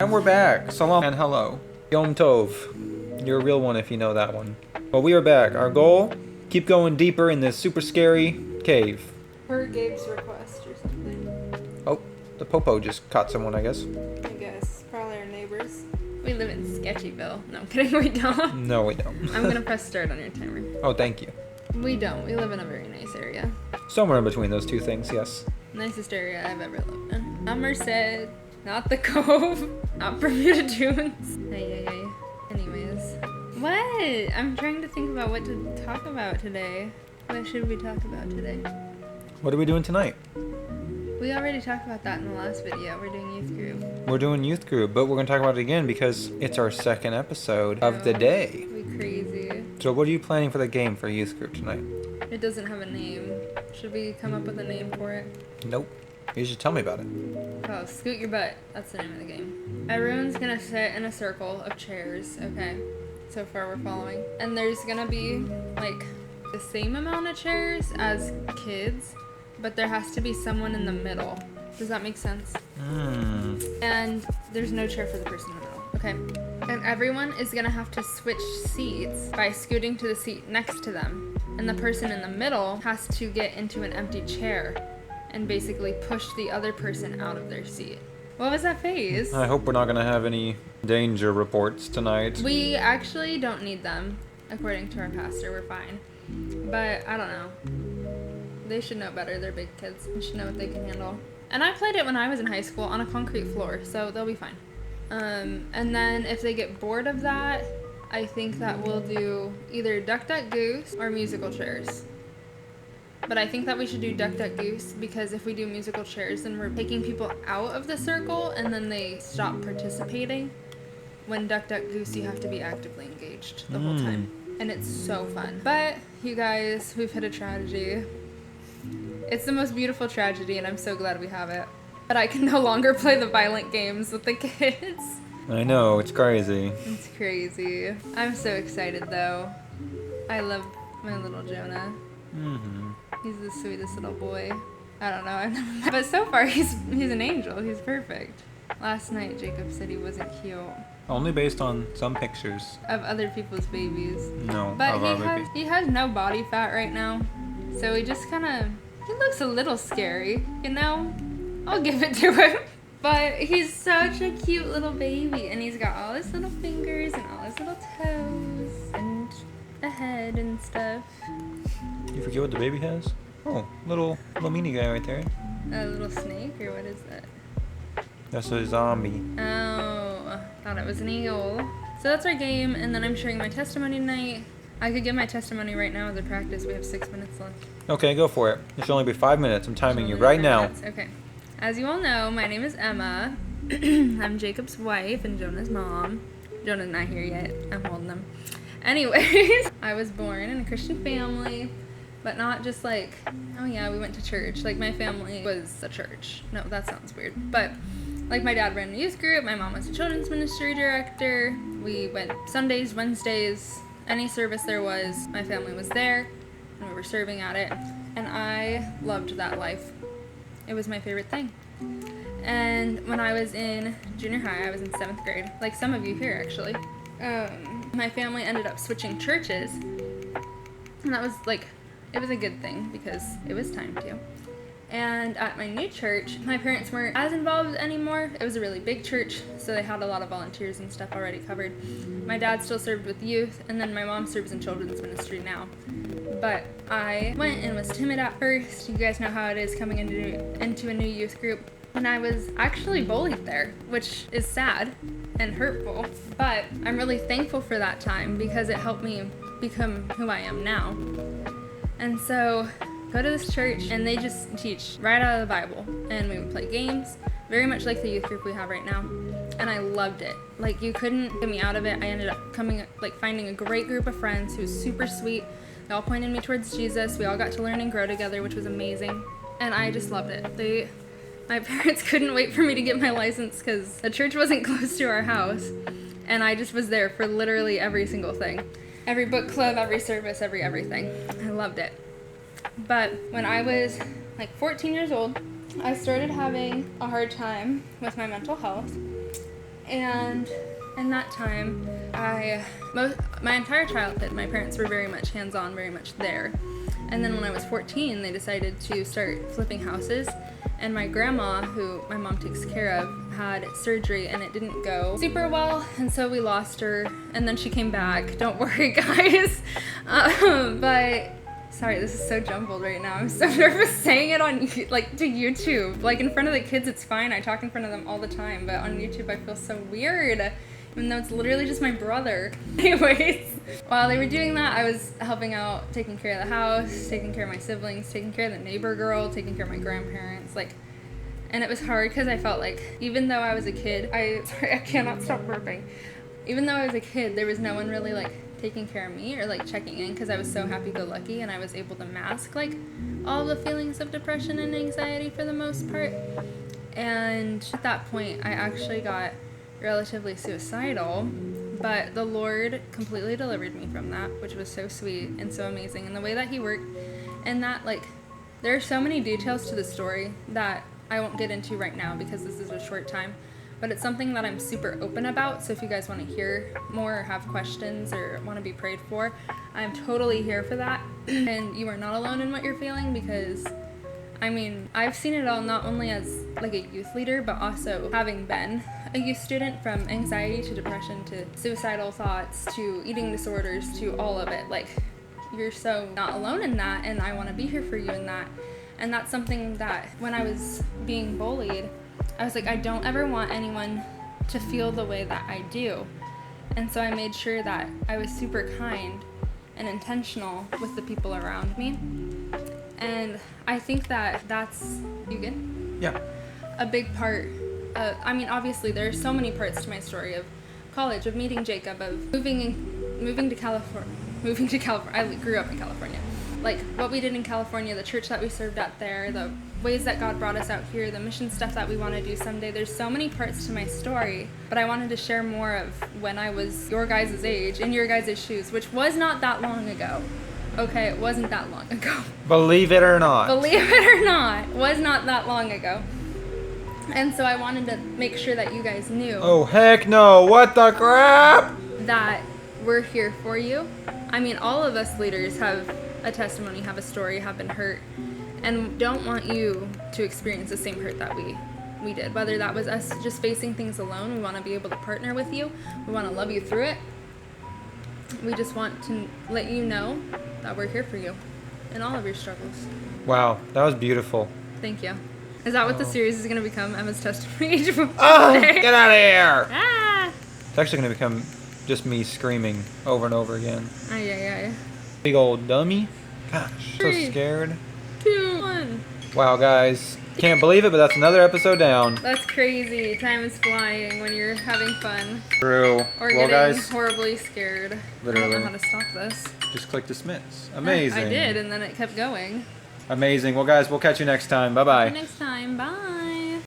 And we're back. Salam and hello. Yom Tov. You're a real one if you know that one. Well, we are back. Our goal? Keep going deeper in this super scary cave. Per Gabe's request or something. Oh, the popo just caught someone, I guess. I guess. Probably our neighbors. We live in Sketchyville. No, I'm kidding, we don't. No, we don't. I'm gonna press start on your timer. Oh, thank you. We don't. We live in a very nice area. Somewhere in between those two things, yes. Nicest area I've ever lived in. Not Merced, not the Cove, not Bermuda Dunes. Ay. Anyways. What? I'm trying to think about what to talk about today. What should we talk about today? What are we doing tonight? We already talked about that in the last video. We're doing youth group. We're doing youth group, but we're going to talk about it again because it's our second episode of the day. We crazy. So what are you planning for the game for youth group tonight? It doesn't have a name. Should we come up with a name for it? Nope. You should tell me about it. Oh, Scoot Your Butt. That's the name of the game. Everyone's gonna sit in a circle of chairs, okay? So far we're following. And there's gonna be, like, the same amount of chairs as kids, but there has to be someone in the middle. Does that make sense? And there's no chair for the person in the middle, okay? And everyone is gonna have to switch seats by scooting to the seat next to them. And the person in the middle has to get into an empty chair and basically push the other person out of their seat. What was that face? I hope we're not going to have any danger reports tonight. We actually don't need them, according to our pastor. We're fine. But I don't know. They should know better. They're big kids. They should know what they can handle. And I played it when I was in high school on a concrete floor, so they'll be fine. And then if they get bored of that, I think that we'll do either Duck Duck Goose or musical chairs. But I think that we should do Duck Duck Goose because if we do musical chairs, then we're taking people out of the circle and then they stop participating. When Duck Duck Goose, you have to be actively engaged the whole time. And it's so fun. But, you guys, we've hit a tragedy. It's the most beautiful tragedy and I'm so glad we have it. But I can no longer play the violent games with the kids. I know, it's crazy. It's crazy. I'm so excited though. I love my little Jonah. He's the sweetest little boy. I don't know, I've never met, but so far he's an angel. He's perfect. Last night Jacob said he wasn't cute. Only based on some pictures. Of other people's babies. No, But of our babies. he has no body fat right now. So he just he looks a little scary, you know? I'll give it to him. But he's such a cute little baby and he's got all his little fingers and all his little toes and a head and stuff. You forget what the baby has? Oh, little mini guy right there. A little snake, or what is that? That's a zombie. Oh, thought it was an eagle. So that's our game, and then I'm sharing my testimony tonight. I could give my testimony right now as a practice. We have 6 minutes left. Okay, go for it. It should only be 5 minutes. I'm timing you Only right 5 now. minutes. Okay. As you all know, my name is Emma. I'm Jacob's wife and Jonah's mom. Jonah's not here yet. I'm holding him. Anyways, I was born in a Christian family. But not just like, oh yeah, we went to church. Like, my family was a church. No, that sounds weird. But, like, my dad ran a youth group. My mom was a children's ministry director. We went Sundays, Wednesdays, any service there was. My family was there, and we were serving at it. And I loved that life. It was my favorite thing. And when I was in junior high, I was in 7th grade. Like some of you here, actually. My family ended up switching churches. And that was, like, it was a good thing because it was time to. And at my new church, my parents weren't as involved anymore. It was a really big church, so they had a lot of volunteers and stuff already covered. My dad still served with youth, and then my mom serves in children's ministry now. But I went and was timid at first. You guys know how it is coming into a new youth group. And I was actually bullied there, which is sad and hurtful. But I'm really thankful for that time because it helped me become who I am now. And so, go to this church, and they just teach right out of the Bible. And we would play games, very much like the youth group we have right now. And I loved it. Like, you couldn't get me out of it. I ended up finding a great group of friends who was super sweet. They all pointed me towards Jesus. We all got to learn and grow together, which was amazing. And I just loved it. My parents couldn't wait for me to get my license because the church wasn't close to our house. And I just was there for literally every single thing. Every book club, every service, everything. I loved it. But when I was like 14 years old, I started having a hard time with my mental health. And in that time, my entire childhood, my parents were very much hands-on, very much there. And then when I was 14, they decided to start flipping houses. And my grandma, who my mom takes care of, had surgery and it didn't go super well. And so we lost her. And then she came back. Don't worry, guys. But sorry, this is so jumbled right now. I'm so nervous saying it on to YouTube. Like in front of the kids, it's fine. I talk in front of them all the time. But on YouTube, I feel so weird. Even though it's literally just my brother. Anyways, while they were doing that, I was helping out, taking care of the house, taking care of my siblings, taking care of the neighbor girl, taking care of my grandparents, and it was hard because I felt like, even though I was a kid, I cannot stop burping. Even though I was a kid, there was no one really taking care of me or checking in because I was so happy-go-lucky and I was able to mask all the feelings of depression and anxiety for the most part. And at that point, I actually got relatively suicidal, but the Lord completely delivered me from that, which was so sweet and so amazing. And the way that he worked, and that there are so many details to the story that I won't get into right now because this is a short time, but it's something that I'm super open about. So if you guys want to hear more or have questions or want to be prayed for, I'm totally here for that. And you are not alone in what you're feeling, because I've seen it all, not only as a youth leader, but also having been a youth student, from anxiety to depression to suicidal thoughts to eating disorders to all of it. You're so not alone in that, and I want to be here for you in that. And that's something that when I was being bullied, I was I don't ever want anyone to feel the way that I do. And so I made sure that I was super kind and intentional with the people around me. And I think that that's, you good? Yeah. A big part. Obviously there are so many parts to my story, of college, of meeting Jacob, of moving to California. I grew up in California. What we did in California, the church that we served at there, the ways that God brought us out here, the mission stuff that we want to do someday. There's so many parts to my story, but I wanted to share more of when I was your guys' age, in your guys' shoes, which was not that long ago. Okay, it wasn't that long ago. Believe it or not. Believe it or not, was not that long ago. And so I wanted to make sure that you guys knew. Oh, heck no. What the crap? That we're here for you. All of us leaders have a testimony, have a story, have been hurt, and don't want you to experience the same hurt that we did. Whether that was us just facing things alone, we want to be able to partner with you. We want to love you through it. We just want to let you know that we're here for you in all of your struggles. Wow, that was beautiful. Thank you. Is that what the series is going to become? Emma's testimony? Oh, get out of here! Ah! It's actually going to become just me screaming over and over again. Ay. Big old dummy. Gosh, so 3, scared. 2, 1. Wow, guys. Can't believe it, but that's another episode down. That's crazy. Time is flying when you're having fun. True. Or Well, getting guys, horribly scared. I Literally. don't know how to stop this. just click dismiss. Amazing. I did, and then it kept going. Amazing. Well, guys, we'll catch you next time. See Bye-bye. you next time. Bye.